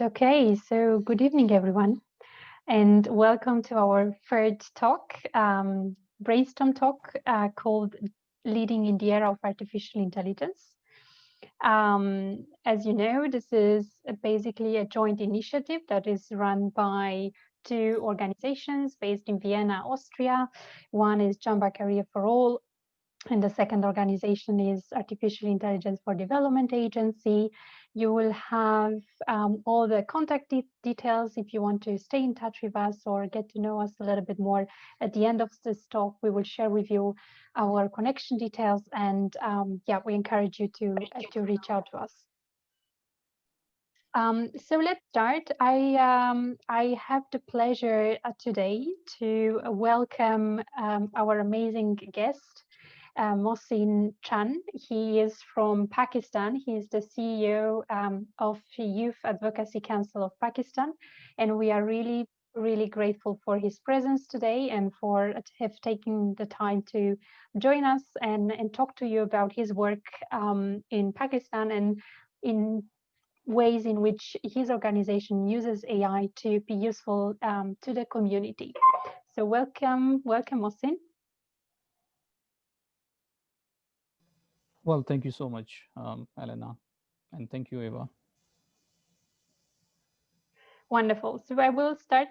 Okay, so good evening, everyone, and welcome to our third talk, brainstorm talk called Leading in the Era of Artificial Intelligence. As you know, this is basically a joint initiative that is run by two organizations based in Vienna, Austria. One is Jamba Career for All, and the second organization is Artificial Intelligence for Development Agency. You will have all the contact details if you want to stay in touch with us or get to know us a little bit more. At the end of this talk, we will share with you our connection details, and yeah, we encourage you to reach out to us. So let's start. I have the pleasure today to welcome our amazing guest, Mohsin Chan. He is from Pakistan. He is the CEO of Youth Advocacy Council of Pakistan, and we are really grateful for his presence today and for have taken the time to join us and talk to you about his work in Pakistan and in ways in which his organization uses AI to be useful to the community. So welcome, Mohsin. Well, thank you so much, Elena, and thank you, Eva. Wonderful. So I will start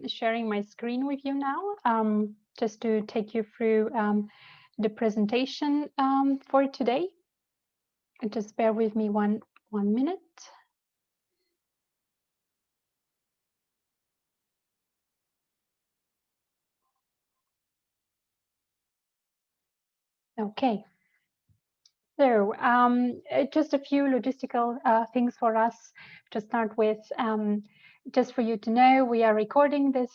sharing my screen with you now, just to take you through the presentation for today. And just bear with me one minute. Okay. So just a few logistical things for us to start with. Just for you to know, we are recording this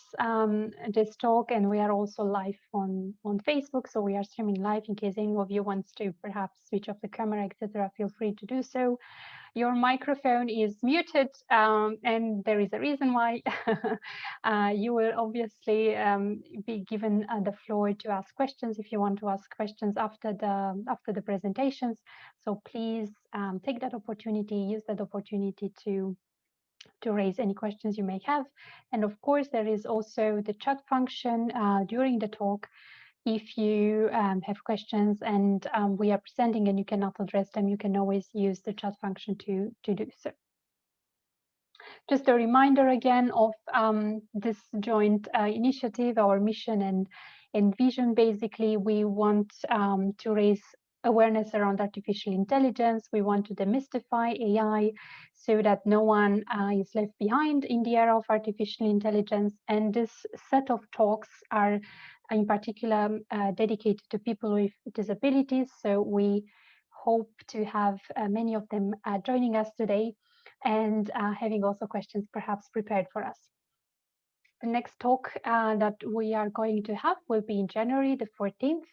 this talk, and we are also live on Facebook. So we are streaming live. In case any of you wants to perhaps switch off the camera, etc., feel free to do so. Your microphone is muted, and there is a reason why. You will obviously be given the floor to ask questions if you want to ask questions after the presentations. So please take that opportunity, use that opportunity to raise any questions you may have. And of course, there is also the chat function during the talk. If you have questions and we are presenting and you cannot address them, you can always use the chat function to do so. Just a reminder again of this joint initiative, our mission and vision. Basically, we want to raise awareness around artificial intelligence. We want to demystify AI so that no one is left behind in the era of artificial intelligence. And this set of talks are in particular dedicated to people with disabilities. So we hope to have many of them joining us today and having also questions perhaps prepared for us. The next talk that we are going to have will be in January the 14th.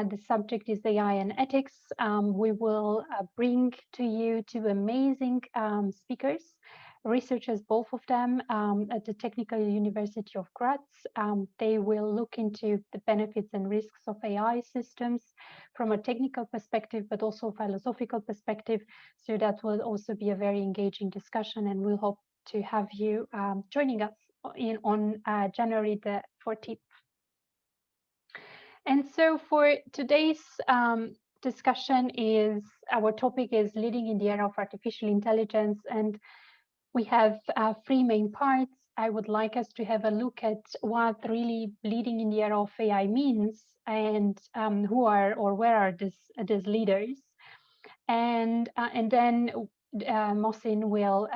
The subject is AI and ethics. We will bring to you two amazing speakers, researchers, both of them at the Technical University of Graz. They will look into the benefits and risks of AI systems from a technical perspective, but also philosophical perspective. So that will also be a very engaging discussion, and we'll hope to have you joining us on January the 14th. And so for today's discussion our topic is leading in the era of artificial intelligence, and we have three main parts. I would like us to have a look at what really leading in the era of AI means, and who are or where are these leaders, and then Mohsin will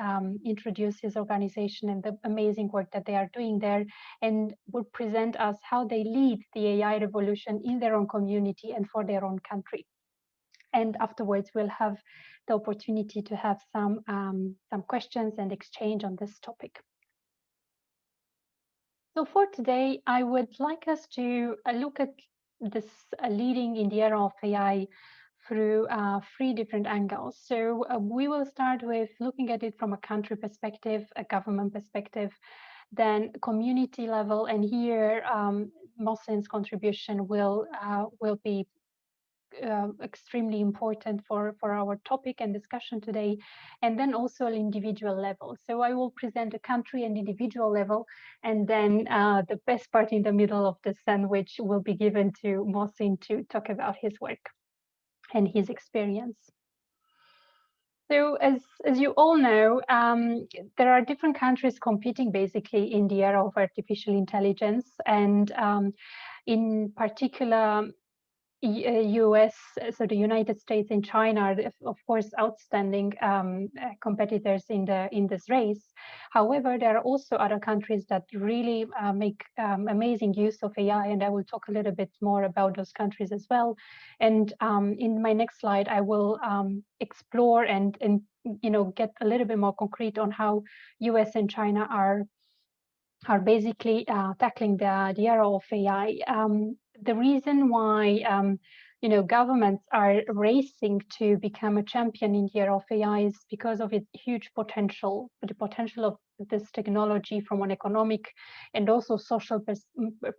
introduce his organization and the amazing work that they are doing there, and will present us how they lead the AI revolution in their own community and for their own country. And afterwards, we'll have the opportunity to have some questions and exchange on this topic. So for today, I would like us to look at this leading in the era of AI through three different angles. So we will start with looking at it from a country perspective, a government perspective, then community level, and here Mohsin's contribution will be extremely important for our topic and discussion today, and then also an individual level. So I will present a country and individual level, and then the best part in the middle of the sandwich will be given to Mohsin to talk about his work and his experience. So as you all know, there are different countries competing basically in the era of artificial intelligence, and in particular, US, so the United States and China are, of course, outstanding competitors in this race. However, there are also other countries that really make amazing use of AI, and I will talk a little bit more about those countries as well. And in my next slide, I will explore and get a little bit more concrete on how US and China are basically tackling the era of AI. The reason why governments are racing to become a champion in the era of AI is because of its huge potential, the potential of this technology from an economic and also social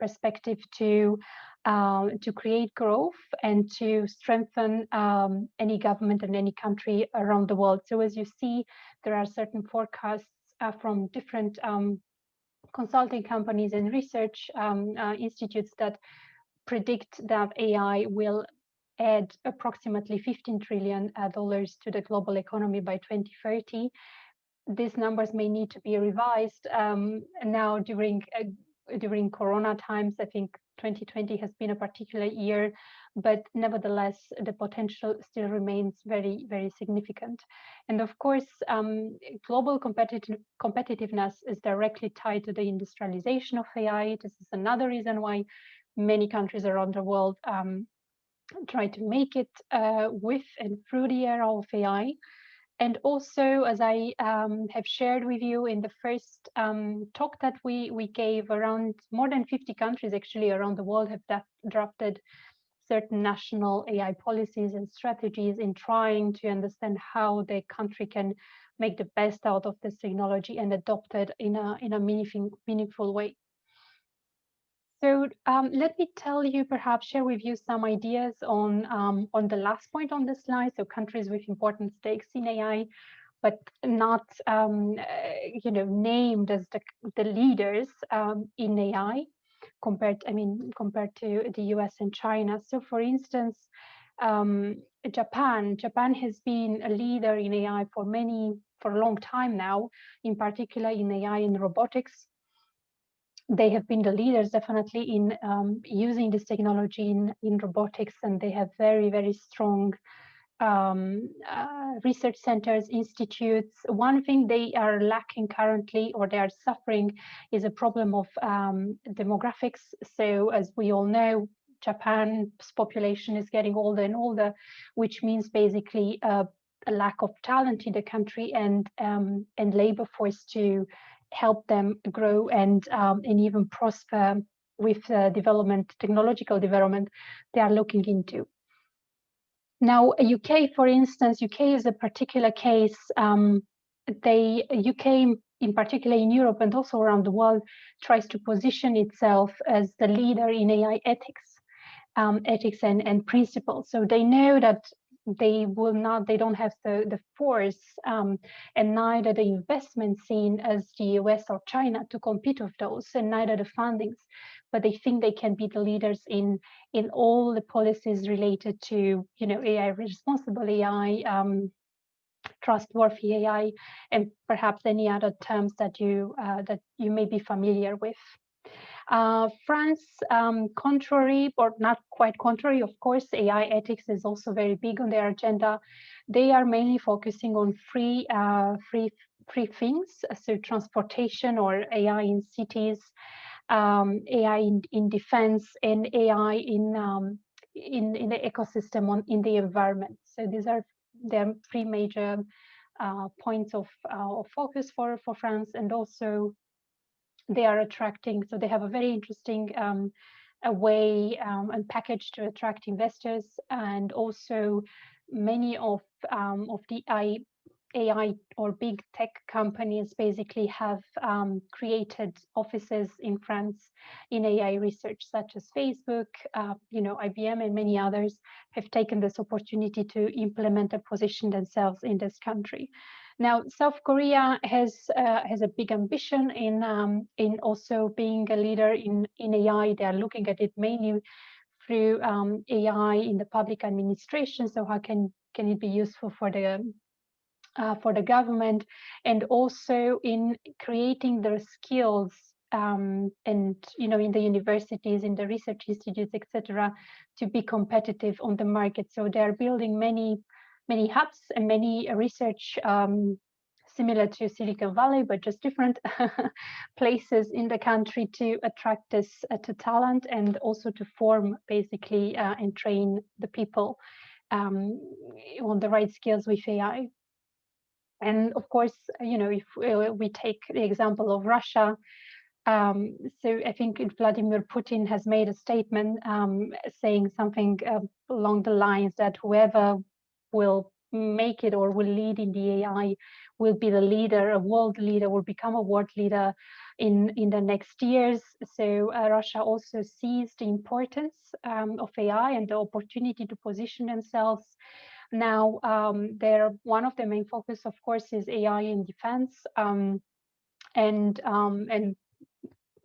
perspective to create growth and to strengthen any government and any country around the world. So as you see, there are certain forecasts from different consulting companies and research institutes that predict that AI will add approximately $15 trillion to the global economy by 2030. These numbers may need to be revised now during Corona times. I think 2020 has been a particular year, but nevertheless, the potential still remains very, very significant. And of course, global competitiveness is directly tied to the industrialization of AI. This is another reason why many countries around the world try to make it with and through the era of AI. And also, as I have shared with you in the first talk that we gave, around more than 50 countries actually around the world have drafted certain national AI policies and strategies in trying to understand how their country can make the best out of this technology and adopt it in a meaningful way. So let me share with you some ideas on the last point on the slide. So countries with important stakes in AI, but not named as the leaders in AI compared to the US and China. So for instance, Japan has been a leader in AI for a long time now, in particular in AI and robotics. They have been the leaders definitely in using this technology in robotics, and they have very, very strong research centers, institutes. One thing they are lacking currently, or they are suffering, is a problem of demographics. So as we all know, Japan's population is getting older and older, which means basically a lack of talent in the country and labor force to help them grow and even prosper with technological development they are looking into. Now, UK, for instance, UK is a particular case. UK, in particular in Europe and also around the world, tries to position itself as the leader in AI ethics and principles. So they know that they don't have the force and neither the investment seen as the US or China to compete with those, and neither the fundings, but they think they can be the leaders in all the policies related to AI, responsible AI, trustworthy AI, and perhaps any other terms that you may be familiar with. France, contrary, or not quite contrary, of course, AI ethics is also very big on their agenda. They are mainly focusing on free things, so transportation or AI in cities, AI in defense, and AI in the ecosystem, in the environment. So these are their three major points of focus for France, and also they are attracting, so they have a very interesting way and package to attract investors, and also many of the AI or big tech companies basically have created offices in France in AI research, such as Facebook, IBM, and many others have taken this opportunity to implement and position themselves in this country. Now, South Korea has a big ambition in also being a leader in AI. They are looking at it mainly through AI in the public administration. So how can it be useful for the government, and also in creating their skills and in the universities, in the research institutes, etc., to be competitive on the market. So they are building many hubs and many research similar to Silicon Valley, but just different places in the country to attract this to talent, and also to form basically and train the people on the right skills with AI. And of course, if we take the example of Russia, so I think Vladimir Putin has made a statement saying something along the lines that whoever will make it or will lead in the AI will be the leader, a world leader, will become a world leader in the next years. So Russia also sees the importance of AI and the opportunity to position themselves. Now, one of the main focus, of course, is AI in defense, and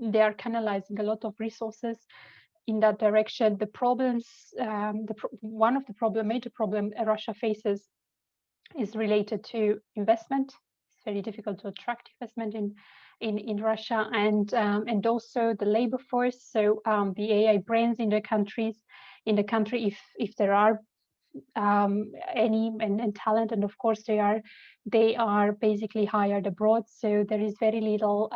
they are canalizing a lot of resources in that direction. The problems, one of the major problem Russia faces is related to investment. It's very difficult to attract investment in Russia, and also the labor force. So the AI brains in the country, if there are any and talent, and of course they are basically hired abroad. So there is very little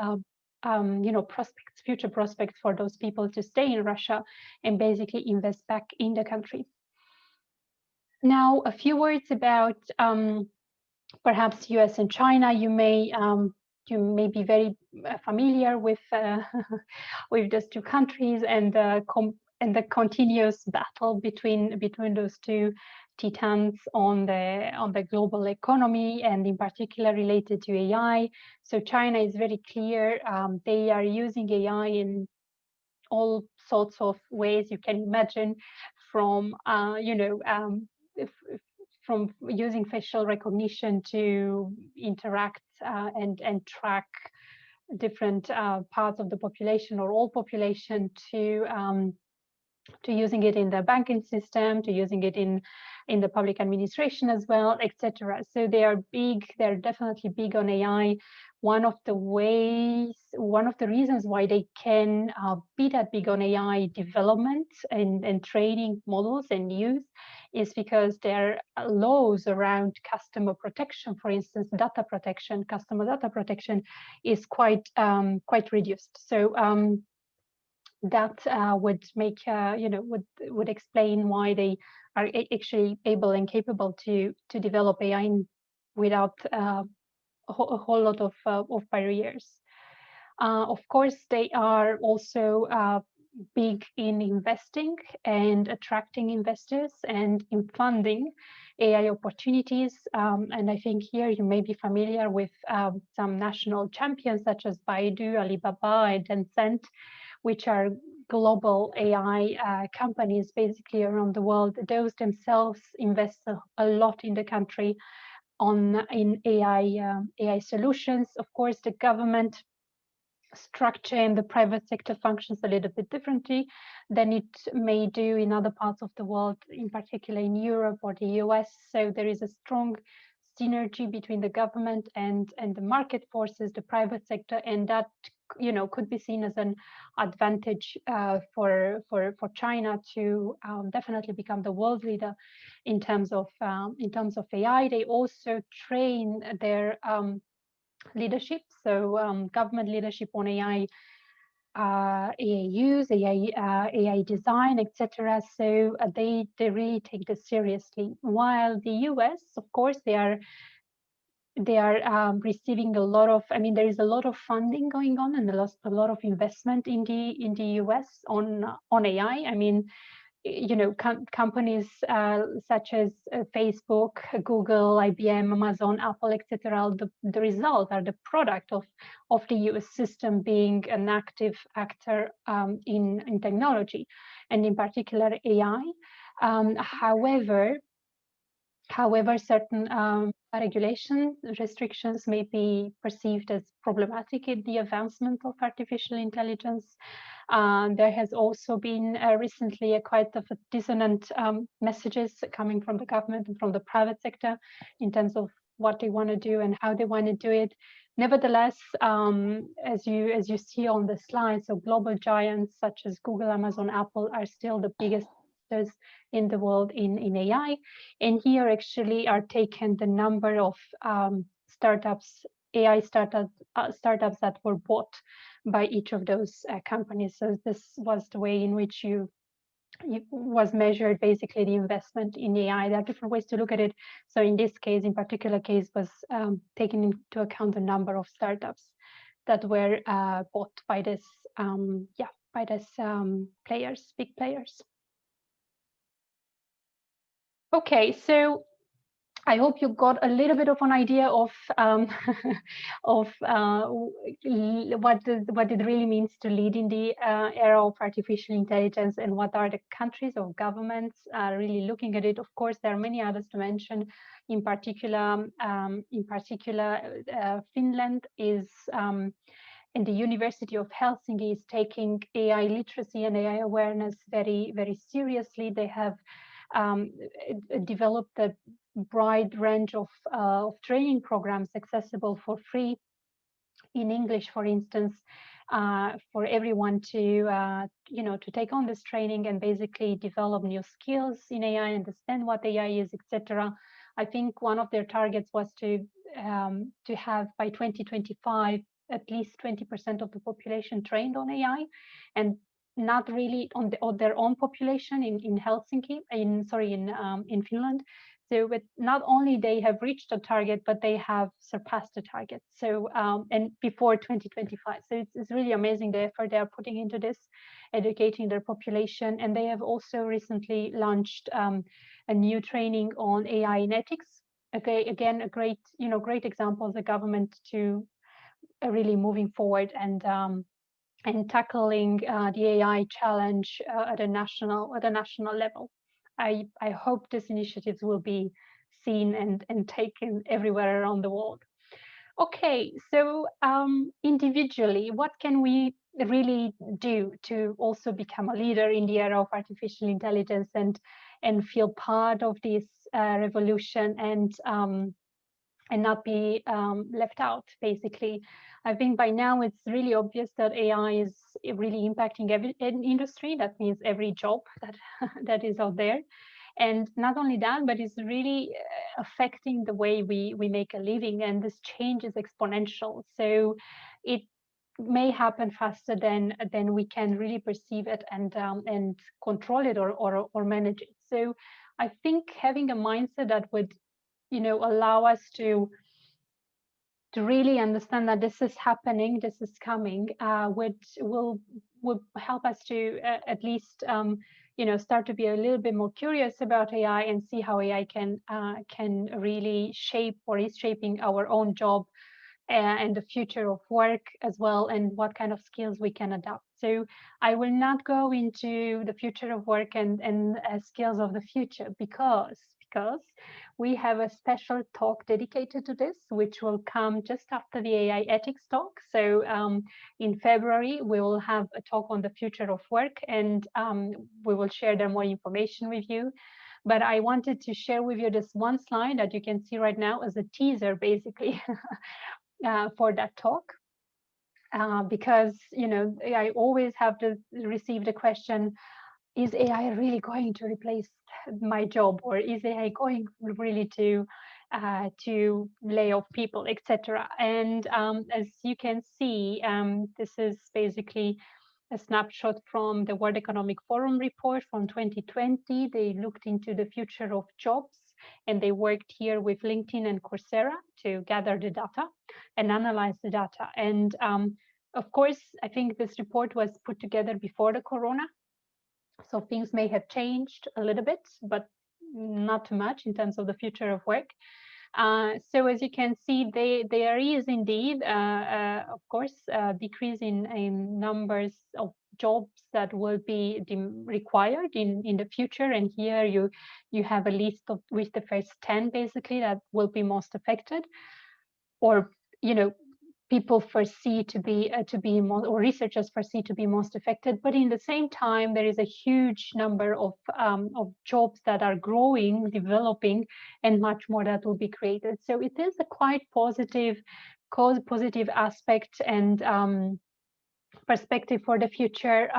future prospects for those people to stay in Russia and basically invest back in the country. Now, a few words about perhaps US and China. You may be very familiar with with those two countries and the continuous battle between those two titans on the global economy, and in particular related to AI. So China is very clear. They are using AI in all sorts of ways you can imagine, from from using facial recognition to interact and track different parts of the population or all population, to using it in the banking system, to using it in the public administration as well, etc. So they are big. They're definitely big on AI. One of the reasons why they can be that big on AI development and training models and use is because their laws around customer protection, for instance, data protection, customer data protection, is quite reduced. So that would make would explain why they are actually able and capable to develop AI without a whole lot of barriers. Of course, they are also big in investing and attracting investors and in funding AI opportunities. And I think here you may be familiar with some national champions such as Baidu, Alibaba, and Tencent, which are global AI companies basically around the world. Those themselves invest a lot in the country in AI solutions. Of course, the government structure and the private sector functions a little bit differently than it may do in other parts of the world, in particular in Europe or the US. So there is a strong synergy between the government and the market forces, the private sector, and that could be seen as an advantage for China to definitely become the world leader in terms of AI. They also train their leadership, so government leadership on AI, AI use, AI design, etc. So they really take this seriously. While the US, of course, they are receiving a lot of. I mean, there is a lot of funding going on and a lot of investment in the US on AI. I mean, companies such as Facebook, Google, IBM, Amazon, Apple, etc. The result are the product of the US system being an active actor in technology, and in particular AI. However, certain regulation restrictions may be perceived as problematic in the advancement of artificial intelligence. There has also been recently quite of a dissonant messages coming from the government and from the private sector in terms of what they want to do and how they want to do it. Nevertheless, as you see on the slide, so global giants such as Google, Amazon, Apple are still the biggest in the world in AI, and here actually are taken the number of startups, AI startups that were bought by each of those companies. So this was the way in which you was measured basically the investment in AI. There are different ways to look at it. So in this case, in particular case, was taking into account the number of startups that were bought by this players, big players. Okay, so I hope you got a little bit of an idea of what it really means to lead in the era of artificial intelligence, and what are the countries or governments really looking at it. Of course, there are many others to mention. In particular, Finland is. And the University of Helsinki is taking AI literacy and AI awareness very, very seriously. They have developed a broad range of training programs accessible for free in English, for instance, for everyone to to take on this training and basically develop new skills in AI, understand what AI is, etc. I think one of their targets was to have by 2025 at least 20% of the population trained on AI, and not really on their own population in Helsinki, in Finland. So, but not only they have reached the target, but they have surpassed the target. So, and before 2025. So it's really amazing the effort they are putting into this, educating their population. And they have also recently launched a new training on AI in ethics. Okay, again, a great example of the government to really moving forward and tackling the AI challenge at a national level. I hope these initiatives will be seen and taken everywhere around the world. Okay, so individually, what can we really do to also become a leader in the era of artificial intelligence and feel part of this revolution and not be left out, basically? I think by now it's really obvious that AI is really impacting every industry. That means every job that is out there. And not only that, but it's really affecting the way we make a living, and this change is exponential. So it may happen faster than we can really perceive it and control it or manage it. So I think having a mindset that would allow us to really understand that this is happening, this is coming, will help us to at least start to be a little bit more curious about AI and see how AI can really shape or is shaping our own job and the future of work as well, and what kind of skills we can adopt. So I will not go into the future of work and skills of the future because we have a special talk dedicated to this, which will come just after the AI ethics talk. So in February, we will have a talk on the future of work, and we will share there more information with you. But I wanted to share with you this one slide that you can see right now as a teaser, basically, for that talk. Because, I always have to receive the question, is AI really going to replace my job, or is AI going really to lay off people, etc.? And as you can see, this is basically a snapshot from the World Economic Forum report from 2020. They looked into the future of jobs, and they worked here with LinkedIn and Coursera to gather the data and analyze the data. And of course, I think this report was put together before the corona. So things may have changed a little bit, but not too much in terms of the future of work. So as you can see, there is indeed, of course, a decrease in numbers of jobs that will be required in the future. And here you have a list of with the first 10 basically that will be most affected, or people foresee to be or researchers foresee to be most affected. But in the same time, there is a huge number of jobs that are growing, developing, and much more that will be created. So it is a quite positive aspect and perspective for the future.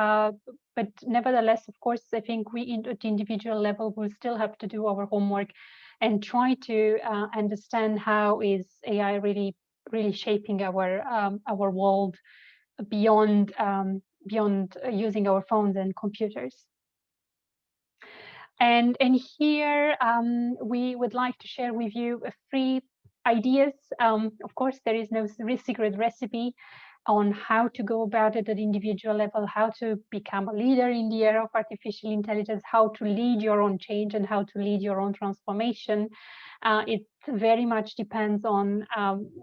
But nevertheless, of course, I think we at the individual level will still have to do our homework and try to understand how is AI really shaping our world beyond using our phones and computers. And here we would like to share with you 3 ideas. Of course, there is no secret recipe on how to go about it at individual level, how to become a leader in the era of artificial intelligence, how to lead your own change and how to lead your own transformation. It very much depends on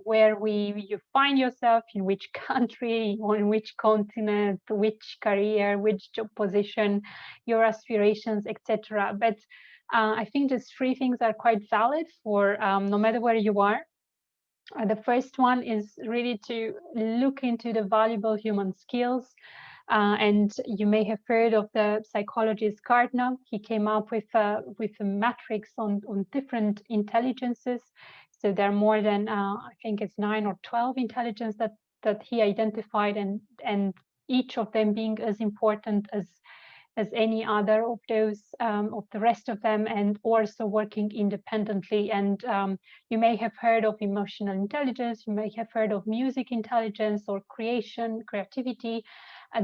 where you find yourself, in which country, on which continent, which career, which job position, your aspirations, etc. But I think these 3 things are quite valid for no matter where you are. The first one is really to look into the valuable human skills. And you may have heard of the psychologist Gardner. He came up with a matrix on different intelligences. So there are more than, I think it's 9 or 12 intelligence that he identified, and each of them being as important as any other of those of the rest of them, and also working independently. And you may have heard of emotional intelligence, you may have heard of music intelligence or creativity.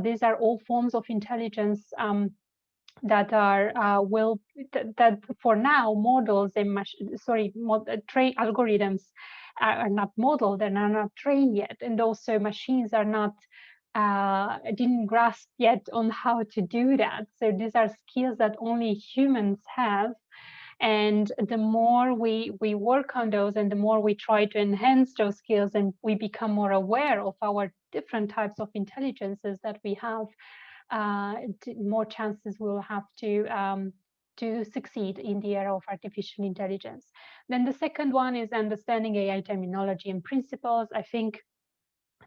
These are all forms of intelligence that are that for now models and train algorithms are not modeled and are not trained yet, and also machines are not didn't grasp yet on how to do that. So these are skills that only humans have. And the more we work on those and the more we try to enhance those skills and we become more aware of our different types of intelligences that we have, more chances we'll have to succeed in the era of artificial intelligence. Then the second one is understanding AI terminology and principles. I think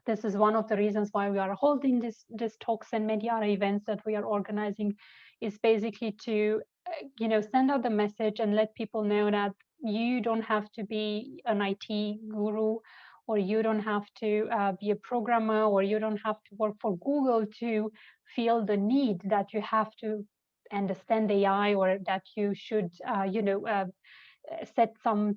this is one of the reasons why we are holding this talks and many other events that we are organizing, is basically to send out the message and let people know that you don't have to be an IT guru, or you don't have to be a programmer, or you don't have to work for Google to feel the need that you have to understand AI, or that you should set some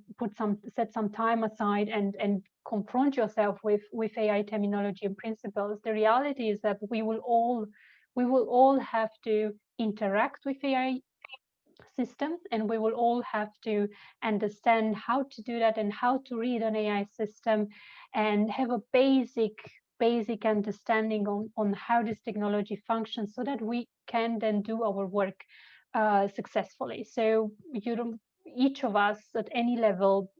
time aside and confront yourself with AI terminology and principles. The reality is that we will all have to interact with AI systems, and we will all have to understand how to do that and how to read an AI system and have a basic understanding on how this technology functions, so that we can then do our work successfully. So each of us at any level,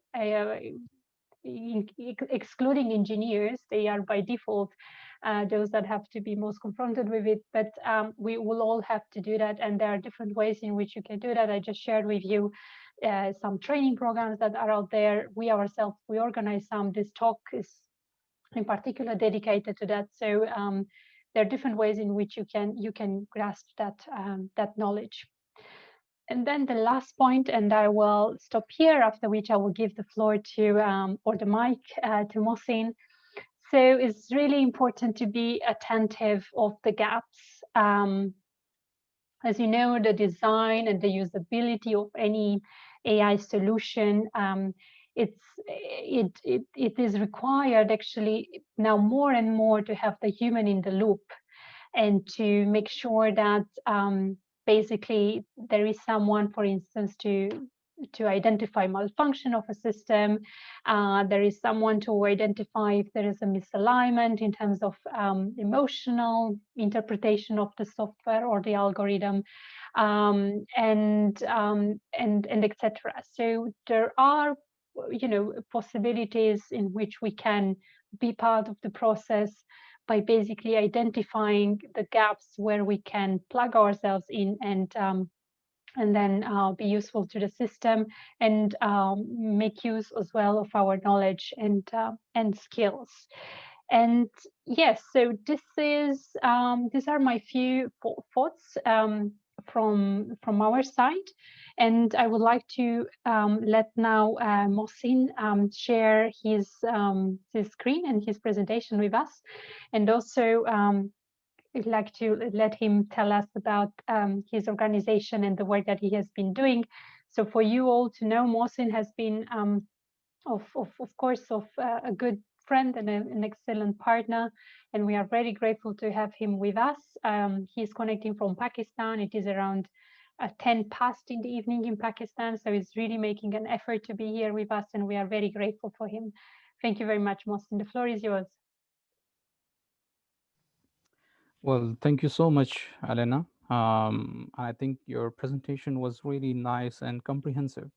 excluding engineers, they are by default those that have to be most confronted with it, but we will all have to do that, and there are different ways in which you can do that. I just shared with you some training programs that are out there. We ourselves, we organize some. This talk is in particular dedicated to that. So there are different ways in which you can grasp that knowledge. And then the last point, and I will stop here, after which I will give the floor to, or the mic to Mohsin. So it's really important to be attentive of the gaps. As you know, the design and the usability of any AI solution, it is required actually now more and more to have the human in the loop, and to make sure that basically there is someone, for instance, to identify malfunction of a system. There is someone to identify if there is a misalignment in terms of emotional interpretation of the software or the algorithm, and etc. So there are, possibilities in which we can be part of the process by basically identifying the gaps where we can plug ourselves in and then be useful to the system and make use as well of our knowledge and skills. And yes, so these are my few thoughts from our side, and I would like to let now Mohsin share his screen and his presentation with us, and also I'd like to let him tell us about his organization and the work that he has been doing. So for you all to know, Mohsin has been, of course, a good friend and an excellent partner, and we are very grateful to have him with us. He's connecting from Pakistan. It is around 10 past in the evening in Pakistan, so he's really making an effort to be here with us, and we are very grateful for him. Thank you very much, Mohsin. The floor is yours. Well, thank you so much, Elena. I think your presentation was really nice and comprehensive.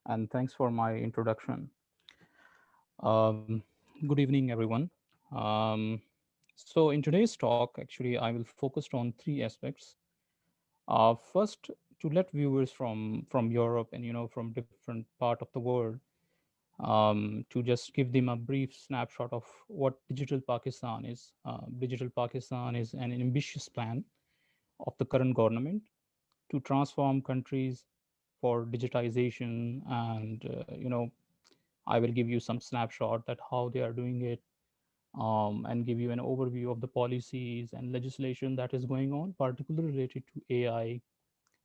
And thanks for my introduction. Um, Good evening, everyone. Um, so in today's talk, actually, I will focus on three aspects. First, to let viewers from Europe and from different part of the world, to just give them a brief snapshot of what Digital Pakistan is. Digital Pakistan is an ambitious plan of the current government to transform countries for digitization, and I will give you some snapshot that how they are doing it, and give you an overview of the policies and legislation that is going on, particularly related to AI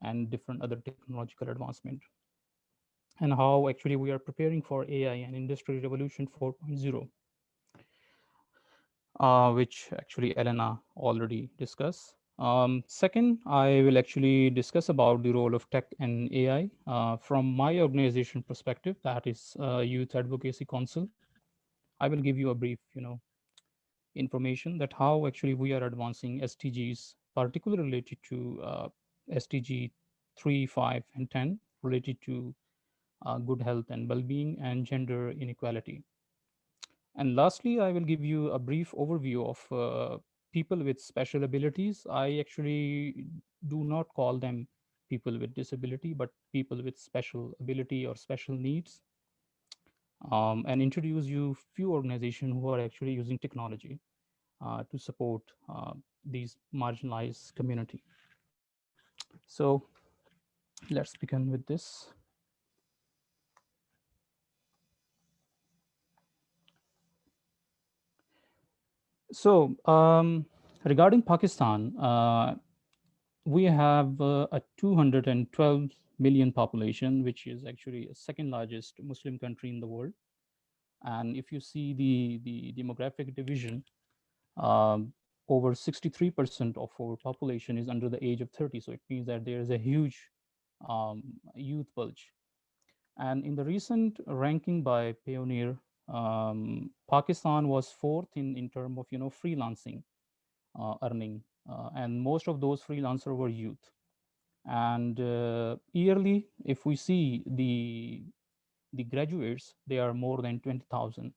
and different other technological advancement, and how actually we are preparing for AI and Industry Revolution 4.0, which actually Elena already discussed. Second, I will actually discuss about the role of tech and AI from my organization perspective, that is Youth Advocacy Council. I will give you a brief, information that how actually we are advancing SDGs, particularly related to SDG 3, 5, and 10, related to good health and well-being and gender inequality. And lastly, I will give you a brief overview of people with special abilities. I actually do not call them people with disability, but people with special ability or special needs, and introduce you few organizations who are actually using technology to support these marginalized community. So let's begin with this. So regarding Pakistan, we have a 212 million population, which is actually a second largest Muslim country in the world. And if you see the demographic division, over 63% of our population is under the age of 30. So it means that there is a huge youth bulge. And in the recent ranking by Pioneer, Pakistan was fourth in terms of freelancing earning, and most of those freelancers were youth. And yearly, if we see the graduates, they are more than 20,000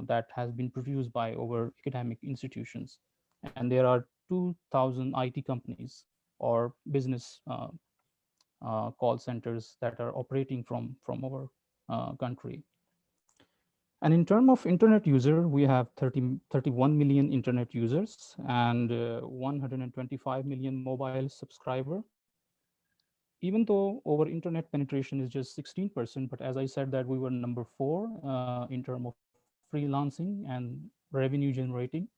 that has been produced by our academic institutions, and there are 2,000 IT companies or business call centers that are operating from our country. And in terms of internet user, we have 31 million internet users and 125 million mobile subscriber. Even though our internet penetration is just 16%, but as I said that we were number 4 in terms of freelancing and revenue generating.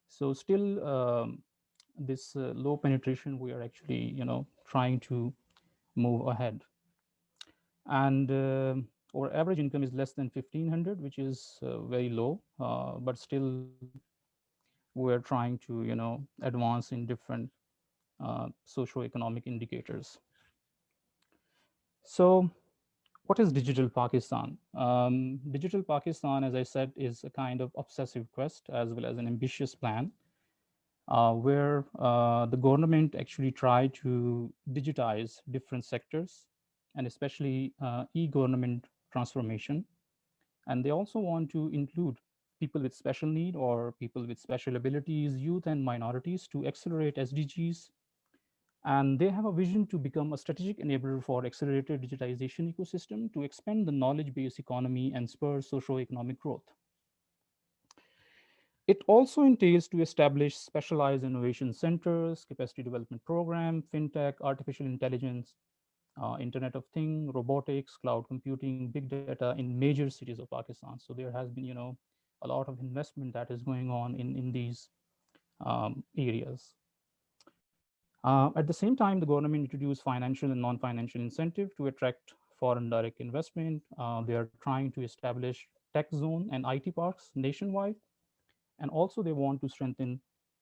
So still this low penetration, we are actually trying to move ahead. And our average income is less than 1500, which is very low, but still we're trying to advance in different socio-economic indicators. So, what is digital Pakistan? Digital Pakistan, as I said, is a kind of obsessive quest as well as an ambitious plan where the government actually try to digitize different sectors and especially e-government transformation. And they also want to include people with special need or people with special abilities, youth and minorities to accelerate SDGs. And they have a vision to become a strategic enabler for accelerated digitization ecosystem to expand the knowledge-based economy and spur socio-economic growth. It also entails to establish specialized innovation centers, capacity development program, fintech, artificial intelligence, Internet of Things, robotics, cloud computing, big data in major cities of Pakistan. So there has been, a lot of investment that is going on in these areas. At the same time, the government introduced financial and non-financial incentive to attract foreign direct investment. They are trying to establish tech zone and IT parks nationwide, and also they want to strengthen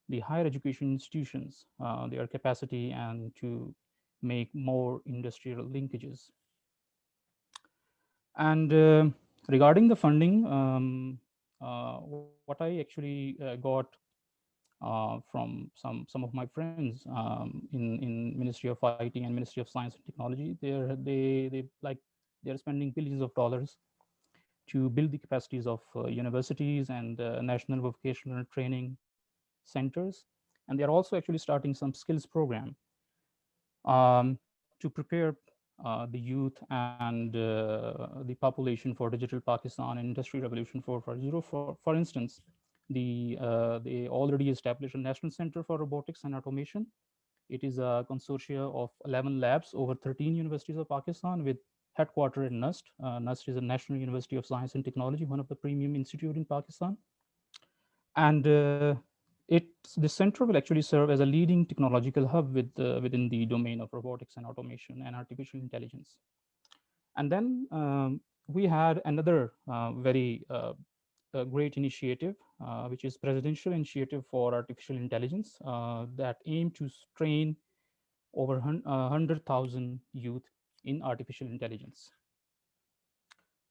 the higher education institutions, their capacity, and to make more industrial linkages. And regarding the funding, what I actually got from some of my friends in Ministry of IT and Ministry of Science and Technology. They're spending billions of dollars to build the capacities of universities and national vocational training centers, and they are also actually starting some skills program to prepare the youth and the population for digital Pakistan and industry revolution 4.0. For instance, they already established a national center for robotics and automation. It is a consortia of 11 labs over 13 universities of Pakistan with headquarter in NUST. NUST is a National University of Science and Technology, one of the premium institute in Pakistan. And this center will actually serve as a leading technological hub within the domain of robotics and automation and artificial intelligence. And then we had another very great initiative, which is Presidential Initiative for Artificial Intelligence that aim to train over 100,000 youth in artificial intelligence.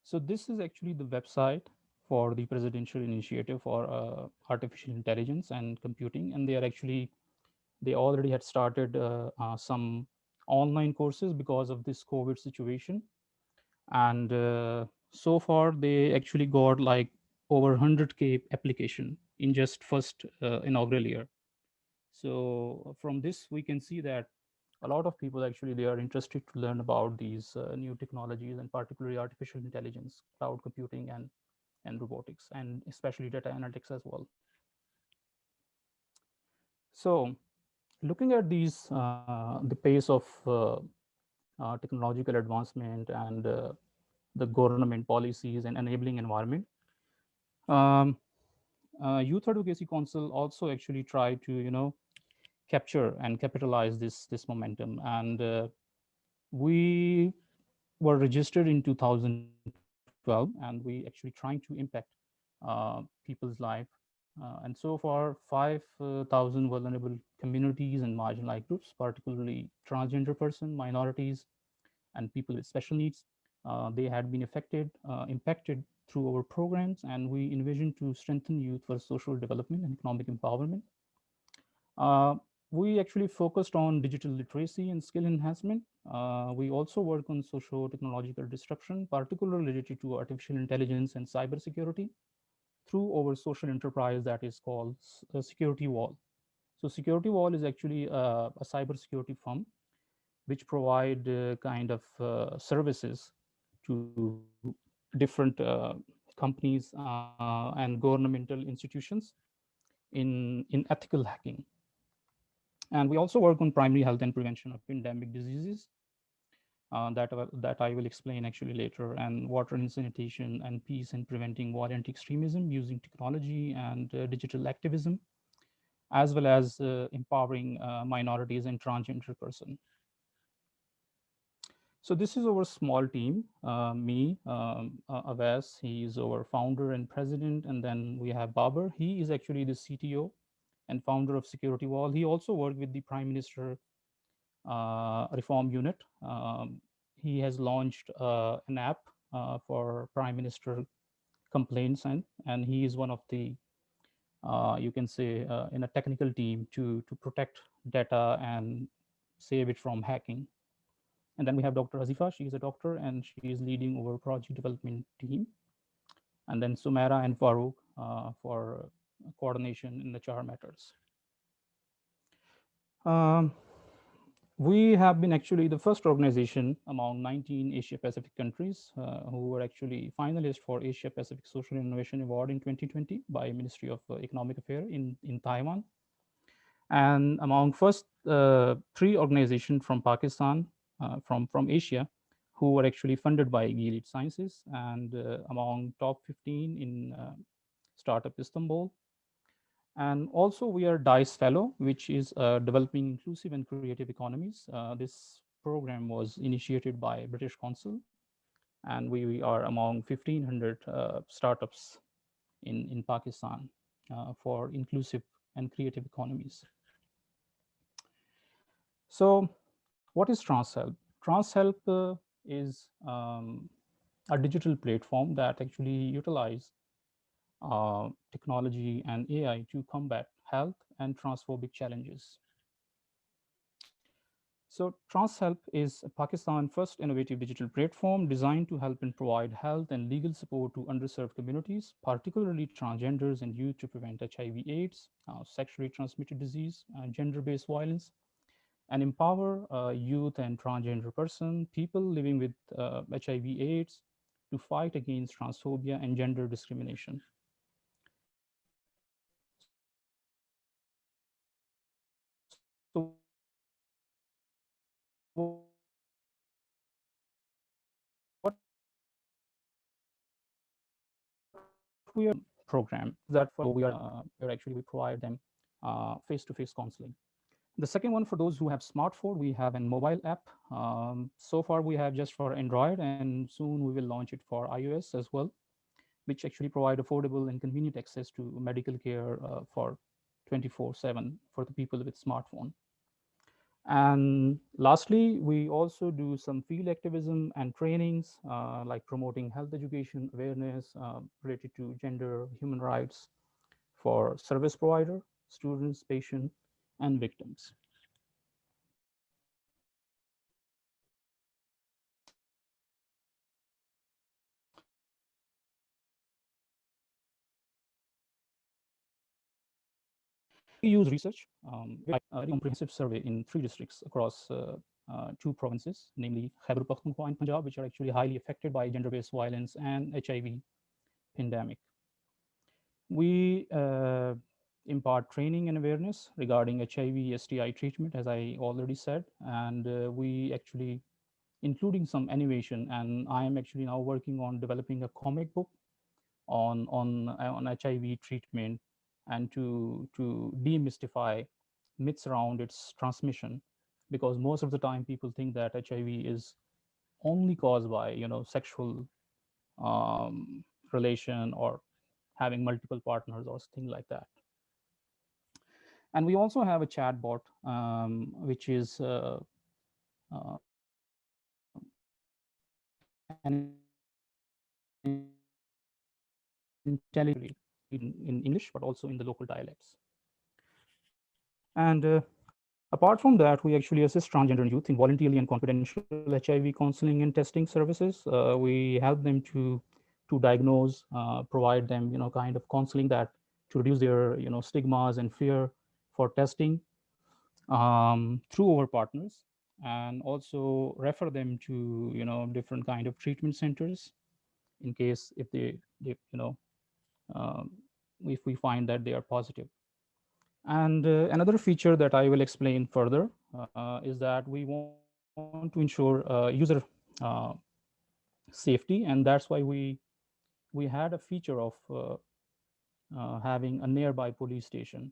So this is actually the website for the Presidential Initiative for Artificial Intelligence and Computing, and they already had started some online courses because of this COVID situation, and so far they actually got like over 100K application in just first inaugural year. So from this we can see that a lot of people actually they are interested to learn about these new technologies, and particularly artificial intelligence, cloud computing, and robotics, and especially data analytics as well. So looking at the pace of technological advancement and the government policies and enabling environment, um, Youth Advocacy Council also actually try to capture and capitalize this momentum, and we were registered in 2012, and we actually trying to impact people's life. And so far, 5,000 vulnerable communities and marginalized groups, particularly transgender person, minorities, and people with special needs, they had been impacted through our programs, and we envision to strengthen youth for social development and economic empowerment. Uh, we actually focused on digital literacy and skill enhancement. We also work on socio-technological disruption, particularly related to artificial intelligence and cybersecurity through our social enterprise that is called Security Wall. So Security Wall is actually a cybersecurity firm which provide kind of services to different companies and governmental institutions in ethical hacking. And we also work on primary health and prevention of endemic diseases that I will explain actually later, and water and sanitation and peace and preventing violent extremism using technology and digital activism, as well as empowering minorities and transgender person. So this is our small team. Me, Avas, he is our founder and president, and then we have Babar. He is actually the CTO and founder of Security Wall. He also worked with the Prime Minister Reform Unit. he has launched an app for Prime Minister complaints, and he is one of the you can say in a technical team to protect data and save it from hacking. And then we have Dr. Azifa. She is a doctor and she is leading over project development team. And then Sumaira and Farouk for coordination in the HR matters. Um, we have been actually the first organization among 19 Asia Pacific countries who were actually finalists for Asia Pacific Social Innovation Award in 2020 by Ministry of Economic Affairs in Taiwan. And among first three organizations from Pakistan, from Asia, who were actually funded by Gilead Sciences, and among top 15 in Startup Istanbul. And also we are DICE Fellow, which is Developing Inclusive and Creative Economies. This program was initiated by British Council, and we are among 1,500 startups in Pakistan for inclusive and creative economies. So what is TransHelp? TransHelp is a digital platform that actually utilize technology and AI to combat health and transphobic challenges. So TransHelp is Pakistan's first innovative digital platform designed to help and provide health and legal support to underserved communities, particularly transgenders and youth, to prevent HIV/AIDS, sexually transmitted disease, gender-based violence, and empower youth and transgender person, people living with HIV/AIDS, to fight against transphobia and gender discrimination. So what we are program that for where actually we provide them face-to-face counseling. The second one, for those who have smartphone, we have a mobile app. So far, we have just for Android, and soon we will launch it for iOS as well, which actually provide affordable and convenient access to medical care for 24/7 for the people with smartphone. And lastly, we also do some field activism and trainings, like promoting health education awareness related to gender, human rights for service provider, students, patients, and victims. We use research, a very comprehensive survey in 3 districts across 2 provinces, namely Khyber Pakhtunkhwa and Punjab, which are actually highly affected by gender-based violence and HIV pandemic. We impart training and awareness regarding HIV STI treatment, as I already said, and we actually including some animation. And I am actually now working on developing a comic book on HIV treatment, and to demystify myths around its transmission, because most of the time people think that HIV is only caused by sexual relation or having multiple partners or things like that. And we also have a chatbot, which is an intelligently in English, but also in the local dialects. And apart from that, we actually assist transgender youth in voluntarily and confidential HIV counseling and testing services. We help them to diagnose, provide them kind of counseling that to reduce their stigmas and fear for testing through our partners, and also refer them to different kind of treatment centers in case if they um, if we find that they are positive. And another feature that I will explain further is that we want to ensure user uh, safety, and that's why we had a feature of having a nearby police station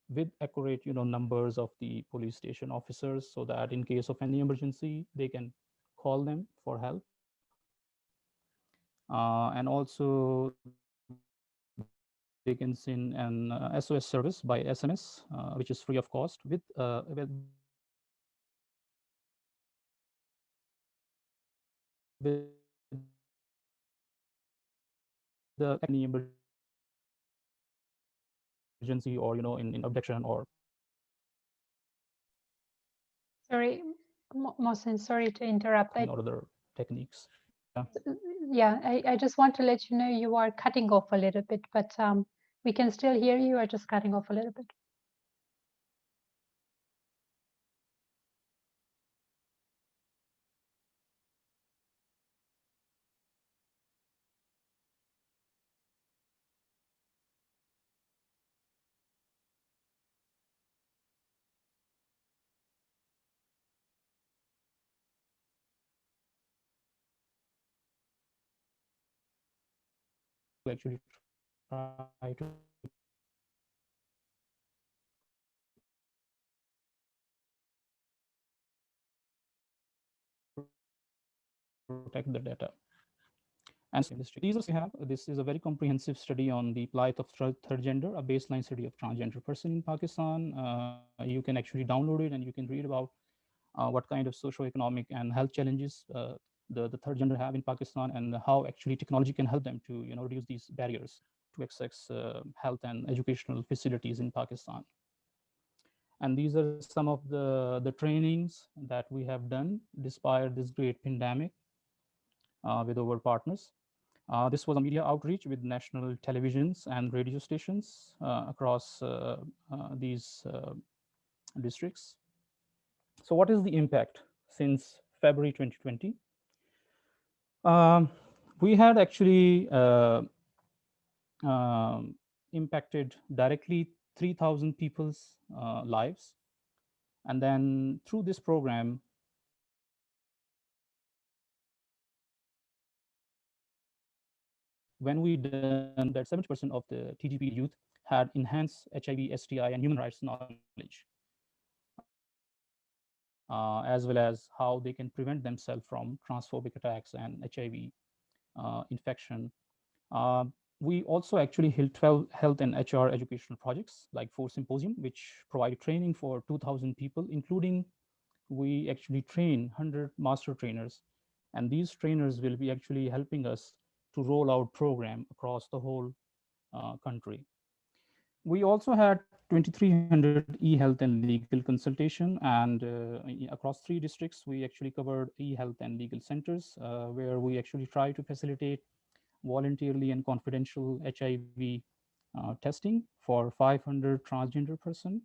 with accurate numbers of the police station officers, so that in case of any emergency they can call them for help. And also they can send an SOS service by SMS, which is free of cost, with availability of 24/7 support. any emergency, or in abduction or Sorry, Mohsin, sorry to interrupt. any other techniques. Yeah, I just want to let you know you are cutting off a little bit, but we can still hear you. Are just cutting off a little bit. Actually protect the data. And industry. These we have. This is a very comprehensive study on the plight of third gender, a baseline study of transgender person in Pakistan. You can actually download it and you can read about what kind of socio-economic and health challenges the third gender have in Pakistan, and how actually technology can help them to reduce these barriers to access health and educational facilities in Pakistan. And these are some of the trainings that we have done despite this great pandemic with our partners. This was a media outreach with national televisions and radio stations across these districts. So what is the impact since February 2020? Um, we had actually impacted directly 3,000 people's lives. And then through this program, when we done that, 70% of the TGP youth had enhanced HIV, STI, and human rights knowledge, as well as how they can prevent themselves from transphobic attacks and HIV infection. Uh, we also actually held 12 health and HR educational projects, like 4 symposium, which provided training for 2,000 people, including we actually train 100 master trainers. And these trainers will be actually helping us to roll out program across the whole country. We also had 2,300 e-health and legal consultation, and across 3 districts, we actually covered e-health and legal centers, where we actually try to facilitate voluntarily and confidential HIV testing for 500 transgender person.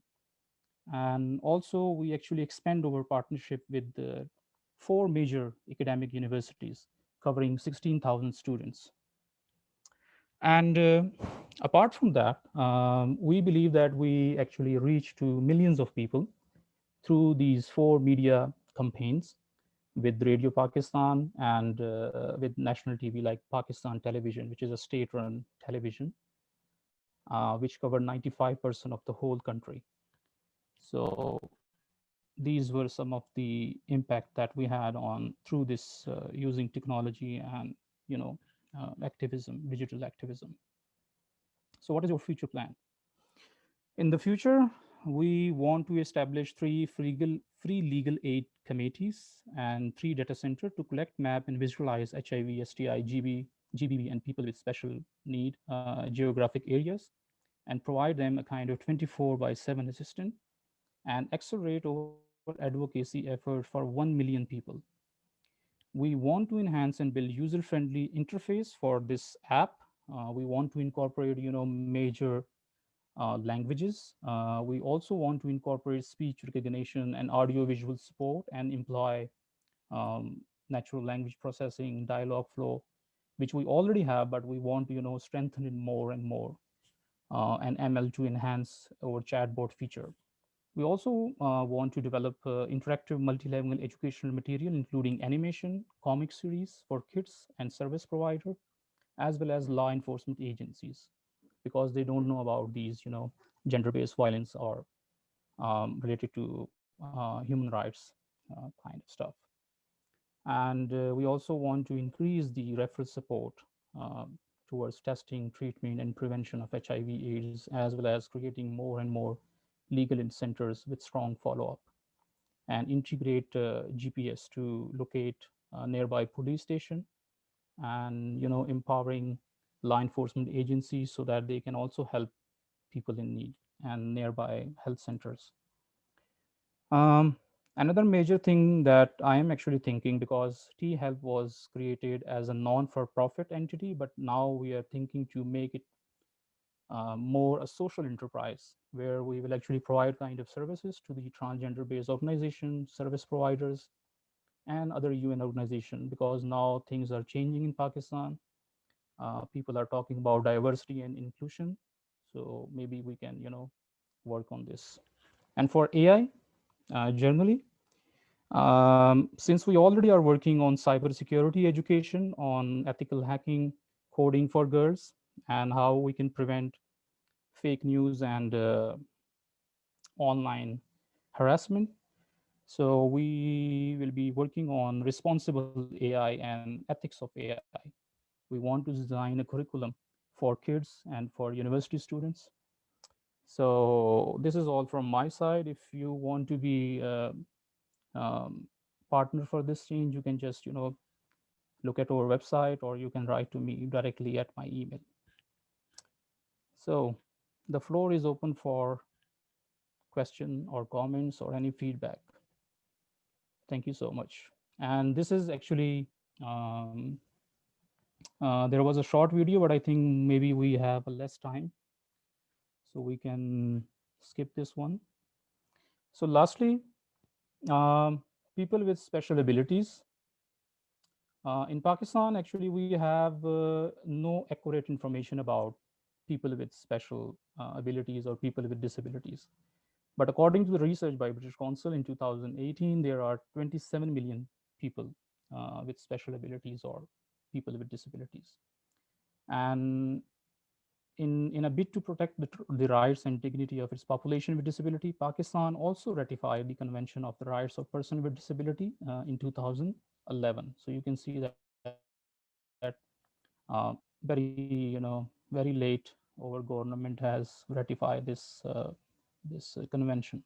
And also we actually expand our partnership with 4 major academic universities covering 16,000 students. And apart from that, we believe that we actually reach to millions of people through these 4 media campaigns with Radio Pakistan and with national TV like Pakistan Television, which is a state-run television, which covered 95% of the whole country. So these were some of the impact that we had on through this using technology and activism, digital activism. So what is your future plan? In the future, we want to establish free legal aid committees and 3 data centers to collect, map, and visualize HIV, STI, GBV, and people with special need geographic areas, and provide them a kind of 24/7 assistant, and accelerate our advocacy effort for 1 million people. We want to enhance and build user-friendly interface for this app. We want to incorporate, major languages. We also want to incorporate speech recognition and audio-visual support, and employ natural language processing, dialogue flow, which we already have, but we want to, strengthen it more and more, and ML to enhance our chatbot feature. We also want to develop interactive multi-level educational material, including animation, comic series for kids and service provider, as well as law enforcement agencies, because they don't know about these, gender-based violence or related to human rights kind of stuff. And we also want to increase the referral support towards testing, treatment, and prevention of HIV/AIDS, as well as creating more and more legal centers with strong follow-up, and integrate GPS to locate nearby police station, and empowering law enforcement agencies so that they can also help people in need and nearby health centers. um, Another major thing that I am actually thinking, because T-Health was created as a non-for-profit entity, but now we are thinking to make it more a social enterprise, where we will actually provide kind of services to the transgender-based organizations, service providers, and other UN organizations, because now things are changing in Pakistan. People are talking about diversity and inclusion. So maybe we can, work on this. And for AI, generally, since we already are working on cybersecurity education, on ethical hacking, coding for girls, and how we can prevent fake news and online harassment. So we will be working on responsible AI and ethics of AI. We want to design a curriculum for kids and for university students. So this is all from my side. If you want to be um, partner for this change, you can just look at our website, or you can write to me directly at my email. So the floor is open for question or comments or any feedback. Thank you so much. And this is actually there was a short video, but I think maybe we have less time, so we can skip this one. So lastly, um, people with special abilities. In Pakistan, actually, we have no accurate information about people with special abilities or people with disabilities. But according to the research by British Council in 2018, there are 27 million people with special abilities or people with disabilities. And in a bid to protect the rights and dignity of its population with disability, Pakistan also ratified the Convention of the Rights of Person with Disability in 2011. So you can see that very very late our government has ratified this convention.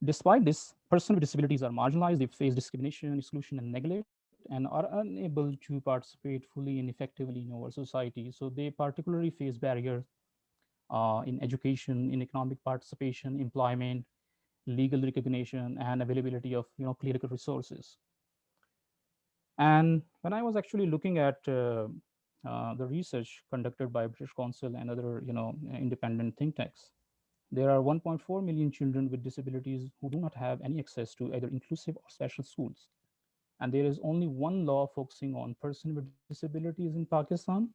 Despite this, persons with disabilities are marginalized, they face discrimination, exclusion, and neglect, and are unable to participate fully and effectively in our society. So they particularly face barriers in education, in economic participation, employment, legal recognition, and availability of clinical resources. And when I was actually looking at the research conducted by British Council and other independent think tanks, there are 1.4 million children with disabilities who do not have any access to either inclusive or special schools. And there is only one law focusing on person with disabilities in Pakistan,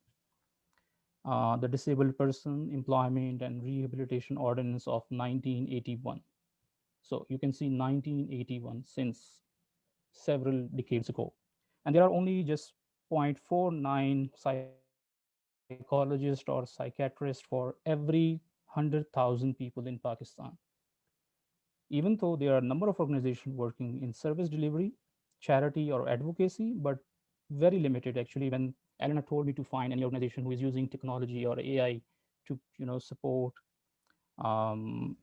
the Disabled Person Employment and Rehabilitation Ordinance of 1981. So you can see 1981, since several decades ago. And there are only just 0.49 psychologists or psychiatrists for every 100,000 people in Pakistan. Even though there are a number of organizations working in service delivery, charity, or advocacy, but very limited actually. When Elena told me to find any organization who is using technology or AI to support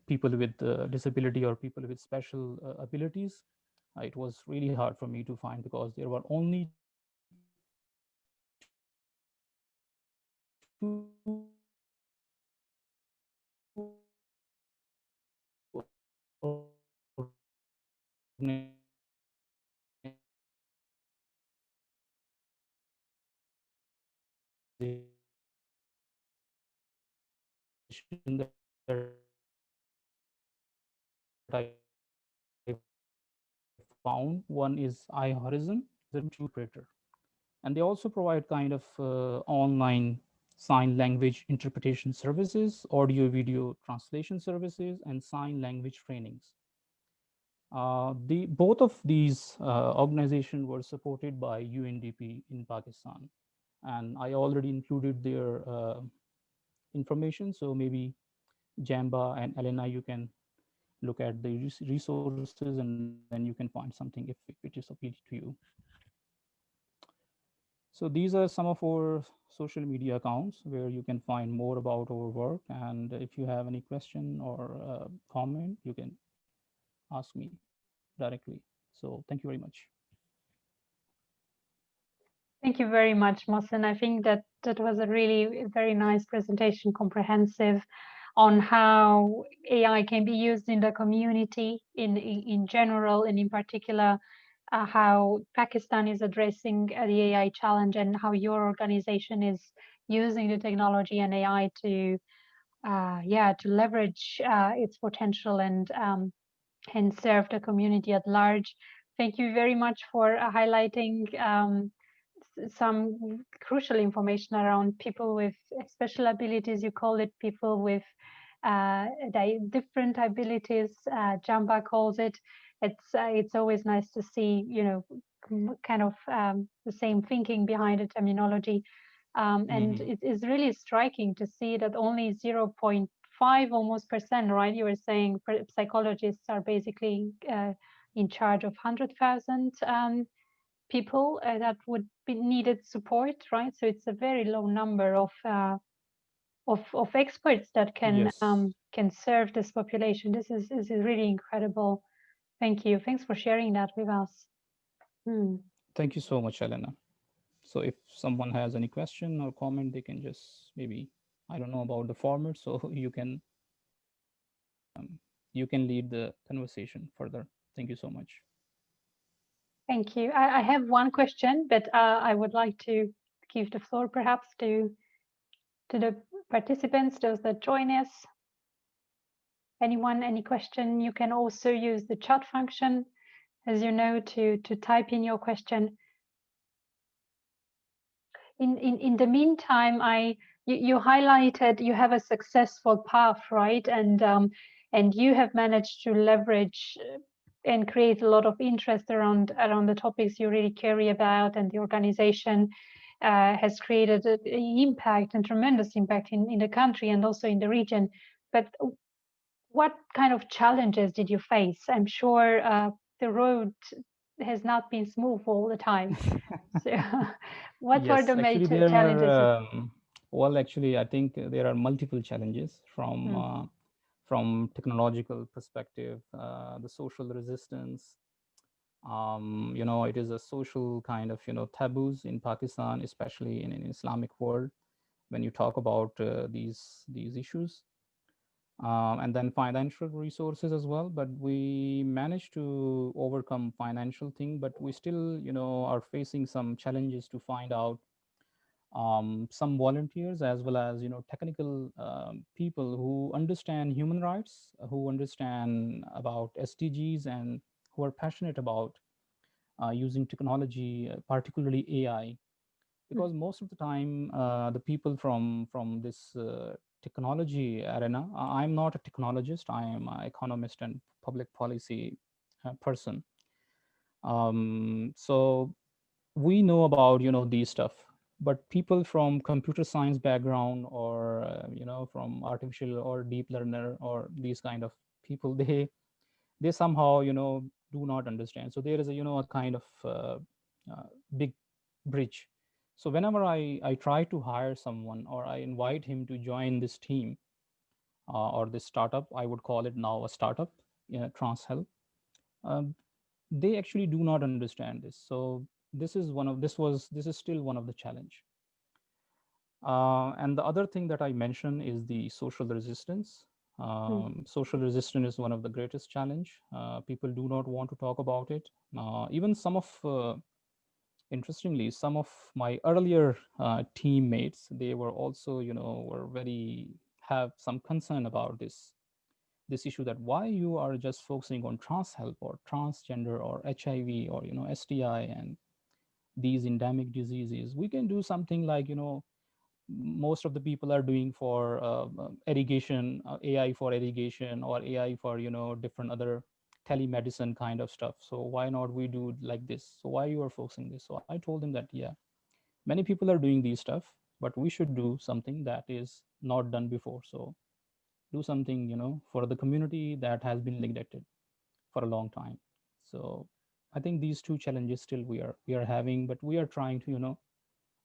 people with disability or people with special abilities, it was really hard for me to find, because there were only 2 found. One is iHorizon, the operator, and they also provide kind of online sign language interpretation services, audio video translation services, and sign language trainings. The both of these organizations were supported by UNDP in Pakistan, and I already included their information. So maybe Jamba and Elena, you can look at the resources, and then you can find something if it is appealing to you. So these are some of our social media accounts where you can find more about our work. And if you have any question or comment, you can ask me directly. So thank you very much. Thank you very much, Mohsin. I think that that was a really very nice presentation, comprehensive, on how AI can be used in the community in general, and in particular, how Pakistan is addressing the AI challenge, and how your organization is using the technology and AI to, yeah, to leverage its potential and serve the community at large. Thank you very much for highlighting some crucial information around people with special abilities. You call it people with different abilities. Jamba calls it. It's always nice to see, you know, kind of the same thinking behind the terminology. And it is really striking to see that only 0.5 almost percent, right? You were saying psychologists are basically in charge of 100,000 people that would be needed support, right? So it's a very low number of experts that Yes. can serve this population. This is really incredible. Thank you. Thanks for sharing that with us. Hmm. Thank you so much, Elena. So if someone has any question or comment, they can just maybe, I don't know about the format, so you can lead the conversation further. Thank you so much. Thank you. I have one question, but I would like to give the floor perhaps to the participants, those that join us. Anyone, any question? You can also use the chat function, as you know, to type in your question. In the meantime, you highlighted you have a successful path, right? And you have managed to leverage and create a lot of interest around the topics you really care about, and the organization has created an impact and tremendous impact in the country and also in the region. But what kind of challenges did you face? I'm sure the road has not been smooth all the time. So, what were Yes, the actually, major there challenges? are, well, actually, I think there are multiple challenges Mm, from technological perspective, the social resistance. It is a social kind of, taboos in Pakistan, especially in Islamic world, when you talk about these issues. And then financial resources as well, but we managed to overcome financial thing, but we still are facing some challenges to find out some volunteers as well as technical people who understand human rights, who understand about SDGs, and who are passionate about using technology, particularly AI, mm, because most of the time the people from this technology arena, I'm not a technologist, I am an economist and public policy person. So we know about these stuff, but people from computer science background, or from artificial or deep learner, or these kind of people, they somehow do not understand. So there is a a kind of big bridge. So whenever I try to hire someone, or I invite him to join this team, or this startup, I would call it now a startup, TransHealth, um, they actually do not understand this. So this is still one of the challenge. And the other thing that I mentioned is the social resistance. mm, Social resistance is one of the greatest challenge. People do not want to talk about it. Even interestingly, some of my earlier teammates, they were also, were very have some concern about this issue, that why you are just focusing on trans health or transgender or HIV or STI and these endemic diseases. We can do something like most of the people are doing for irrigation, AI for irrigation, or AI for different other telemedicine kind of stuff. So why not we do like this? So why you are focusing this? So I told them that, yeah, many people are doing these stuff, but we should do something that is not done before. So do something for the community that has been neglected for a long time. So I think these two challenges still we are having, but we are trying to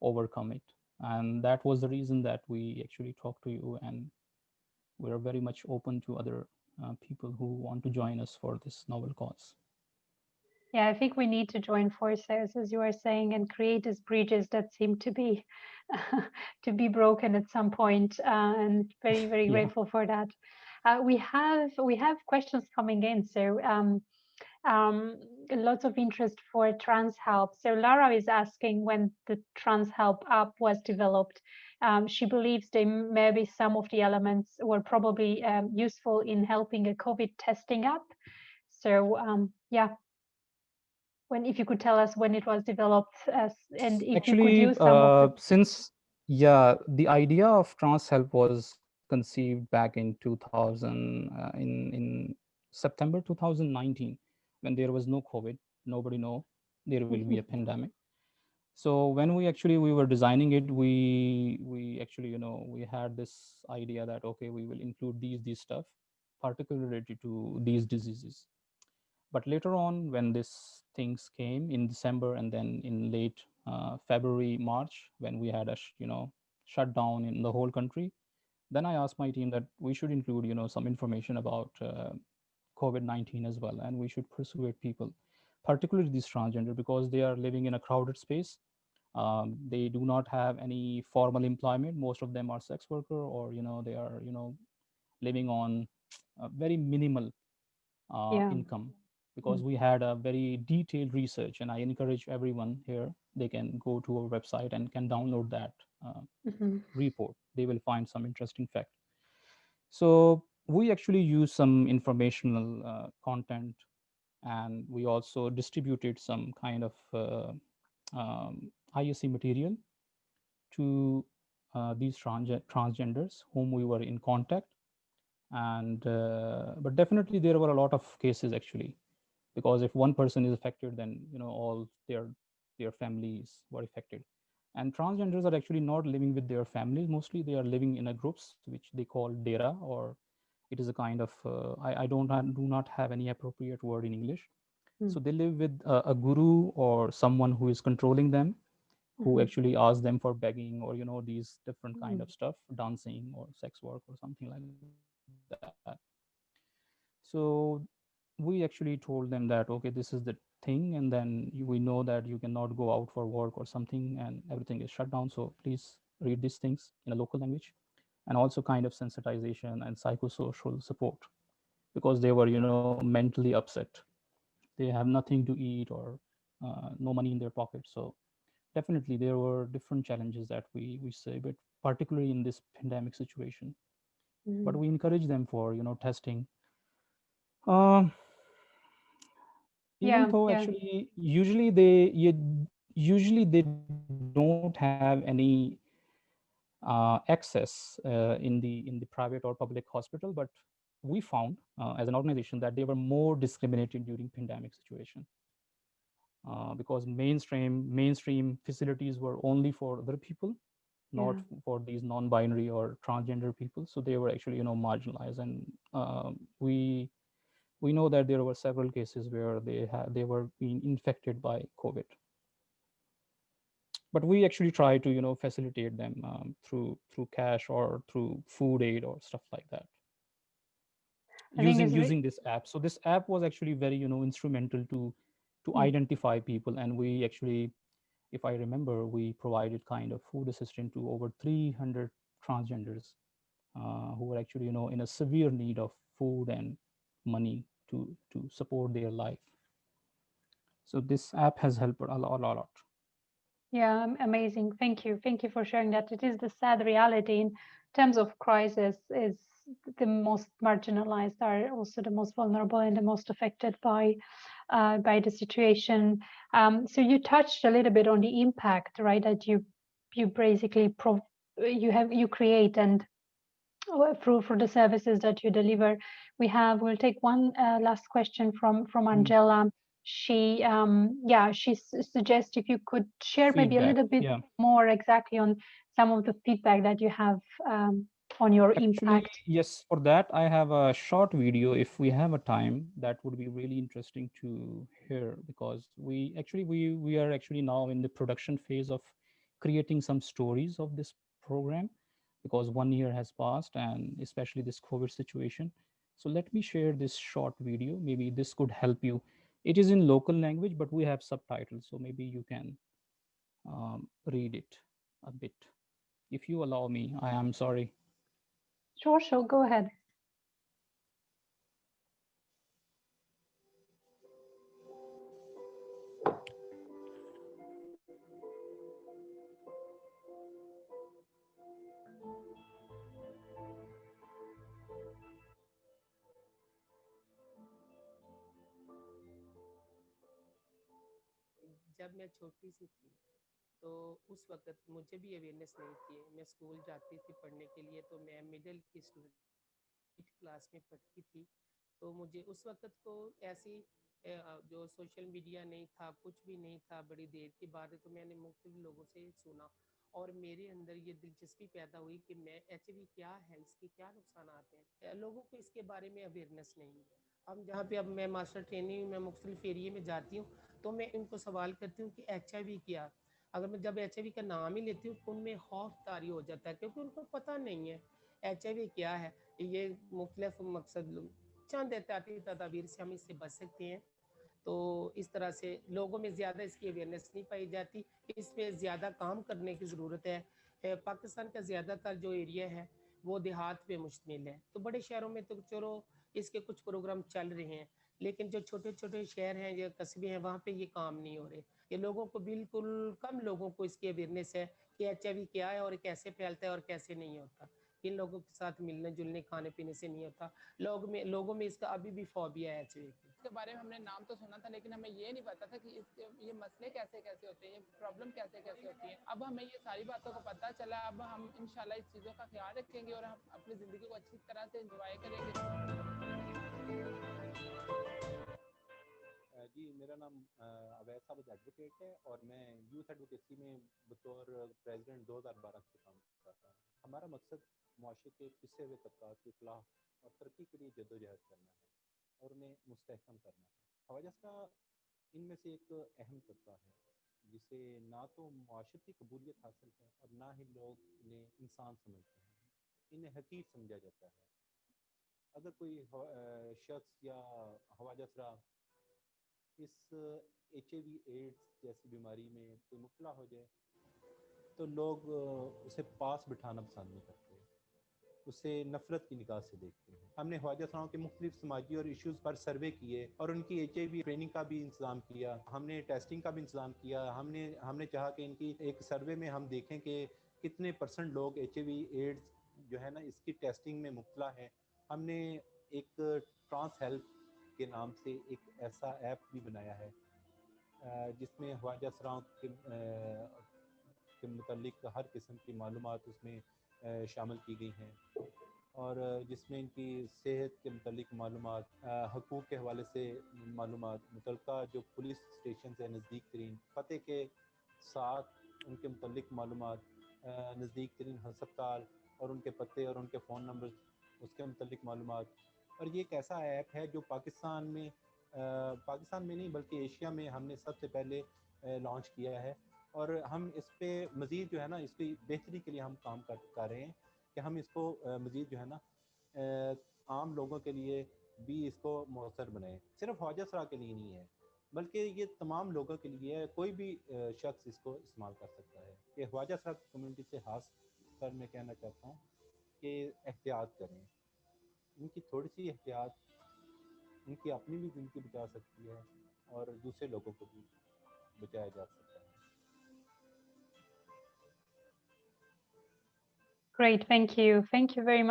overcome it. And that was the reason that we actually talked to you, and we're very much open to other people who want to join us for this novel cause. Yeah, I think we need to join forces, as you are saying, and create these bridges that seem to be to be broken at some point. And very, very Yeah. grateful for that. We have questions coming in, so um, lots of interest for trans help. So Lara is asking when the trans help app was developed. She believes they maybe some of the elements were probably useful in helping a COVID testing app. So yeah, when if you could tell us when it was developed and if you could Actually, use some of the. since yeah, the idea of trans help was conceived back in 2000, in September 2019, when there was no COVID. Nobody know there will be a Mhm, pandemic. So when we were designing it, we actually, we had this idea that okay, we will include these stuff, particularly related to these diseases. But later on, when these things came in December and then in late February, March, when we had a shutdown in the whole country, then I asked my team that we should include some information about COVID-19 as well, and we should persuade people, particularly these transgender, because they are living in a crowded space. They do not have any formal employment. Most of them are sex worker, or they are living on very minimal Yeah. income, because Mm, we had a very detailed research, and I encourage everyone here, they can go to our website and can download that uh, mhm, report. They will find some interesting fact. So we actually use some informational content, and we also distributed some kind of ISC material to these transgenders whom we were in contact. And but definitely there were a lot of cases actually, because if one person is affected, then all their families were affected. And transgenders are actually not living with their families. Mostly they are living in a groups which they call dera, or it is a kind of do not have any appropriate word in English. mm, So they live with a guru or someone who is controlling them, who mhm, actually asks them for begging, or these different kind mm. of stuff, dancing or sex work or something like that. So we actually told them that okay, this is the thing, and then we know that you cannot go out for work or something, and everything is shut down, so please read these things in a local language. And also kind of sensitization and psychosocial support, because they were mentally upset. They have nothing to eat, or no money in their pocket. So definitely there were different challenges that we say, but particularly in this pandemic situation. But Mhm. we encourage them for testing. um Even Yeah, though yeah, actually usually they don't have any access in the private or public hospital. But we found as an organization that they were more discriminated during pandemic situation, because mainstream facilities were only for other people, not yeah. for these non-binary or transgender people. So they were actually marginalized. And we know that there were several cases where they were being infected by COVID. But we actually try to facilitate them through cash or through food aid or stuff like that, I think using this app. So this app was actually very instrumental to mm, identify people. And we actually, if I remember, we provided kind of food assistance to over 300 transgenders who were actually in a severe need of food and money to support their life. So this app has helped a lot. yeah, amazing. Thank you for sharing that. It is the sad reality in terms of crisis is the most marginalized are also the most vulnerable and the most affected by the situation. So you touched a little bit on the impact, right? That you basically you create and for the services that you deliver. We'll take one last question from Mm. Angela. She suggests if you could share maybe a Feedback, little bit yeah. more exactly on some of the feedback that you have on your Actually, impact. yes, for that, I have a short video. If we have a time, that would be really interesting to hear, because we are actually now in the production phase of creating some stories of this program, because 1 year has passed, and especially this COVID situation. So let me share this short video. Maybe this could help you It is in local language, but we have subtitles, so maybe you can read it a bit. If you allow me, I am sorry. Sure, go ahead. جب میں چھوٹی سی تھی تو اس وقت مجھے بھی awareness نہیں تھی. میں اسکول جاتی تھی پڑھنے کے لیے, تو میں مڈل کی اسٹوڈنٹ کلاس میں پڑھتی تھی. تو مجھے اس وقت کو ایسی جو سوشل میڈیا نہیں تھا, کچھ بھی نہیں تھا, بڑی دیر کی بات ہے. تو میں نے مختلف لوگوں سے سنا اور میرے اندر یہ دلچسپی پیدا ہوئی کہ میں ایچ وی کیا ہے, اس کے کیا نقصانات ہیں. لوگوں کو اس کے بارے میں اویئرنیس نہیں ہے. اب جہاں پہ اب میں ماسٹر ٹریننگ میں مختلف ایریے میں جاتی ہوں تو میں ان کو سوال کرتی ہوں کہ ایچ آئی وی کیا. اگر میں جب ایچ آئی وی کا نام ہی لیتی ہوں تو ان میں خوف طاری ہو جاتا ہے, کیونکہ ان کو پتہ نہیں ہے ایچ آئی وی کیا ہے. یہ مختلف مقصد چند احتیاطی تدابیر سے ہم اس سے بچ سکتے ہیں. تو اس طرح سے لوگوں میں زیادہ اس کی اویئرنیس نہیں پائی جاتی. اس پہ زیادہ کام کرنے کی ضرورت ہے. پاکستان کا زیادہ تر جو ایریا ہے وہ دیہات پہ مشتمل ہے. تو بڑے شہروں میں تو چلو اس کے کچھ پروگرام چل رہے ہیں, لیکن جو چھوٹے چھوٹے شہر ہیں یا قصبے ہیں وہاں پہ یہ کام نہیں ہو رہے. یہ لوگوں کو بالکل کم لوگوں کو اس کی اویئرنیس ہے کہ ایچ آئی وی کیا ہے اور کیسے پھیلتا ہے اور کیسے نہیں ہوتا. ان لوگوں کے ساتھ ملنے جلنے کھانے پینے سے نہیں ہوتا. لوگوں میں اس کا ابھی بھی فوبیا ہے ایچ آئی وی کی. اس کے بارے میں ہم نے نام تو سنا تھا, لیکن ہمیں یہ نہیں پتا تھا کہ یہ مسئلے کیسے کیسے ہوتے ہیں, یہ پرابلم کیسے کیسے ہوتی ہیں. اب ہمیں یہ ساری باتوں کا پتہ چلا. اب ہم انشاءاللہ اس چیزوں کا خیال رکھیں گے اور ہم اپنی زندگی کو اچھی طرح سے انجوائے کریں گے. جی, میرا نام اویس صاحب ایڈوکیٹ ہے اور میں یوتھ ایڈوکیسی میں بطور پریزیڈنٹ 2012 سے کام کرتا تھا. ہمارا مقصد معاشرے کے پسے ہوئے طبقات کی اصلاح اور ترقی کے لیے جدوجہد کرنا ہے اور انہیں مستحکم کرنا ہے. خواجہ سرا ان میں سے ایک اہم طبقہ ہے جسے نہ تو معاشرتی قبولیت حاصل ہے اور نہ ہی لوگ انہیں انسان سمجھتے ہیں. انہیں حقیر سمجھا جاتا ہے. اگر کوئی شخص یا خواجہ سرا اس ایچ اے وی ایڈس جیسی بیماری میں کوئی مبتلا ہو جائے تو لوگ اسے پاس بٹھانا پسند نہیں کرتے, اسے نفرت کی نگاہ سے دیکھتے ہیں. ہم نے خواجہ سراؤں کے مختلف سماجی اور ایشوز پر سروے کیے اور ان کی ایچ آئی وی ٹریننگ کا بھی انتظام کیا. ہم نے ٹیسٹنگ کا بھی انتظام کیا. ہم نے چاہا کہ ان کی ایک سروے میں ہم دیکھیں کہ کتنے % لوگ ایچ آئی وی ایڈس جو ہے نا اس کی ٹیسٹنگ میں مبتلا ہے. ہم نے ایک ٹرانس ہیلتھ کے نام سے ایک ایسا ایپ بھی بنایا ہے جس میں خواجہ سراؤں کے متعلق ہر قسم کی معلومات اس میں شامل کی گئی ہیں, اور جس میں ان کی صحت کے متعلق معلومات, حقوق کے حوالے سے معلومات, متعلقہ جو پولیس اسٹیشن ہے نزدیک ترین پتے کے ساتھ ان کے متعلق معلومات, نزدیک ترین ہسپتال اور ان کے پتے اور ان کے فون نمبر اس کے متعلق معلومات. اور یہ ایک ایسا ایپ ہے جو پاکستان میں نہیں بلکہ ایشیا میں ہم نے سب سے پہلے لانچ کیا ہے. اور ہم اس پہ مزید جو ہے نا اس کی بہتری کے لیے ہم کام کر رہے ہیں کہ ہم اس کو مزید جو ہے نا عام لوگوں کے لیے بھی اس کو مؤثر بنائیں. صرف خواجہ سرا کے لیے نہیں ہے بلکہ یہ تمام لوگوں کے لیے ہے, کوئی بھی شخص اس کو استعمال کر سکتا ہے. کہ خواجہ سرا کمیونٹی سے خاص کر میں کہنا چاہتا ہوں کہ احتیاط کریں. ان کی تھوڑی سی احتیاط ان کی اپنی بھی زندگی بچا سکتی ہے اور دوسرے لوگوں کو بھی بچایا جا سکتا ہے. Great, thank you very much.